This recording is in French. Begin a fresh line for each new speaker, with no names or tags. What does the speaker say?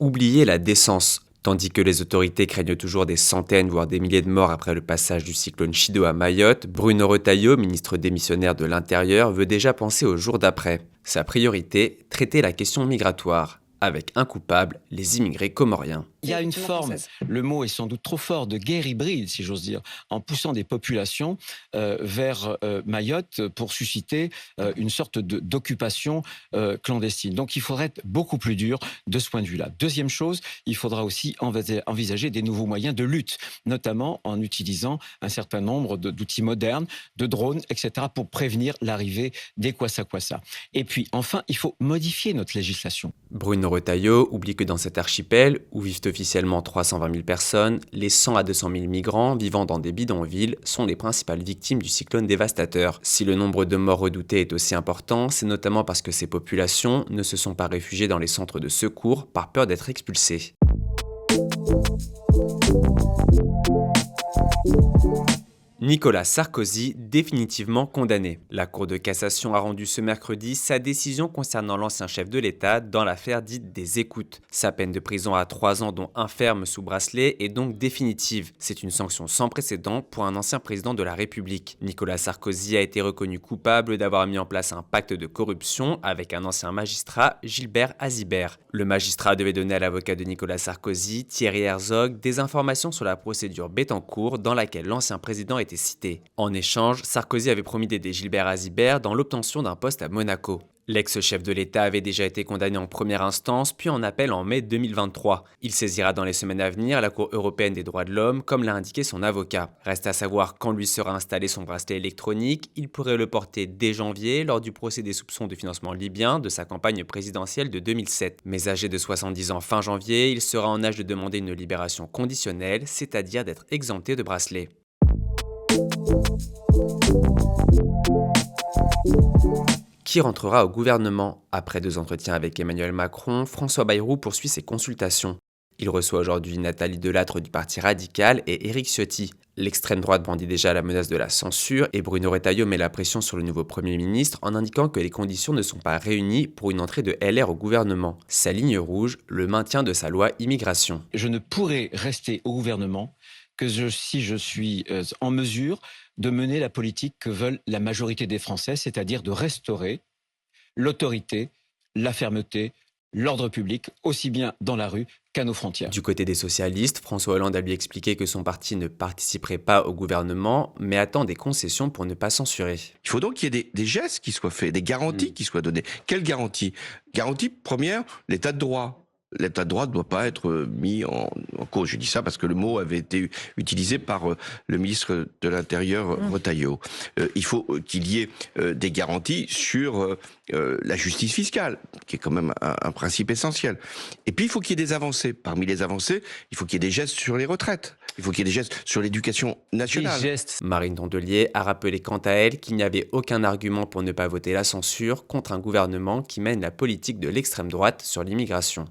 Oubliez la décence. Tandis que les autorités craignent toujours des centaines, voire des milliers de morts après le passage du cyclone Chido à Mayotte, Bruno Retailleau, ministre démissionnaire de l'Intérieur, veut déjà penser au jour d'après. Sa priorité, traiter la question migratoire. Avec un coupable, les immigrés comoriens.
Il y a une forme, le mot est sans doute trop fort, de guerre hybride, si j'ose dire, en poussant des populations vers Mayotte pour susciter une sorte d'occupation clandestine. Donc il faudrait être beaucoup plus dur de ce point de vue-là. Deuxième chose, il faudra aussi envisager des nouveaux moyens de lutte, notamment en utilisant un certain nombre d'outils modernes, de drones, etc., pour prévenir l'arrivée des kwassa-kwassa. Et puis enfin, il faut modifier notre législation.
Bruno Retailleau oublie que dans cet archipel, où vivent officiellement 320 000 personnes, les 100 à 200 000 migrants vivant dans des bidonvilles sont les principales victimes du cyclone dévastateur. Si le nombre de morts redoutés est aussi important, c'est notamment parce que ces populations ne se sont pas réfugiées dans les centres de secours par peur d'être expulsées. Nicolas Sarkozy définitivement condamné. La Cour de cassation a rendu ce mercredi sa décision concernant l'ancien chef de l'État dans l'affaire dite des écoutes. Sa peine de prison à 3 ans dont un ferme sous bracelet est donc définitive. C'est une sanction sans précédent pour un ancien président de la République. Nicolas Sarkozy a été reconnu coupable d'avoir mis en place un pacte de corruption avec un ancien magistrat, Gilbert Azibert. Le magistrat devait donner à l'avocat de Nicolas Sarkozy, Thierry Herzog, des informations sur la procédure Bettencourt dans laquelle l'ancien président était cité. En échange, Sarkozy avait promis d'aider Gilbert Azibert dans l'obtention d'un poste à Monaco. L'ex-chef de l'État avait déjà été condamné en première instance, puis en appel en mai 2023. Il saisira dans les semaines à venir la Cour européenne des droits de l'homme, comme l'a indiqué son avocat. Reste à savoir quand lui sera installé son bracelet électronique. Il pourrait le porter dès janvier, lors du procès des soupçons de financement libyen de sa campagne présidentielle de 2007. Mais âgé de 70 ans fin janvier, il sera en âge de demander une libération conditionnelle, c'est-à-dire d'être exempté de bracelet. Qui rentrera au gouvernement? Après 2 entretiens avec Emmanuel Macron, François Bayrou poursuit ses consultations. Il reçoit aujourd'hui Nathalie Delattre du Parti radical et Éric Ciotti. L'extrême droite brandit déjà la menace de la censure et Bruno Retailleau met la pression sur le nouveau Premier ministre en indiquant que les conditions ne sont pas réunies pour une entrée de LR au gouvernement. Sa ligne rouge, le maintien de sa loi immigration.
Je ne pourrai rester au gouvernement que si je suis en mesure de mener la politique que veulent la majorité des Français, c'est-à-dire de restaurer l'autorité, la fermeté, l'ordre public, aussi bien dans la rue qu'à nos frontières.
Du côté des socialistes, François Hollande a lui expliqué que son parti ne participerait pas au gouvernement, mais attend des concessions pour ne pas censurer.
Il faut donc qu'il y ait des gestes qui soient faits, des garanties qui soient données. Quelle garantie? Garantie première, l'état de droit. L'état de droit ne doit pas être mis en cause. Je dis ça parce que le mot avait été utilisé par le ministre de l'Intérieur, Retailleau. Il faut qu'il y ait des garanties sur la justice fiscale, qui est quand même un principe essentiel. Et puis, il faut qu'il y ait des avancées. Parmi les avancées, il faut qu'il y ait des gestes sur les retraites. Il faut qu'il y ait des gestes sur l'éducation nationale.
Marine Tondelier a rappelé quant à elle qu'il n'y avait aucun argument pour ne pas voter la censure contre un gouvernement qui mène la politique de l'extrême droite sur l'immigration.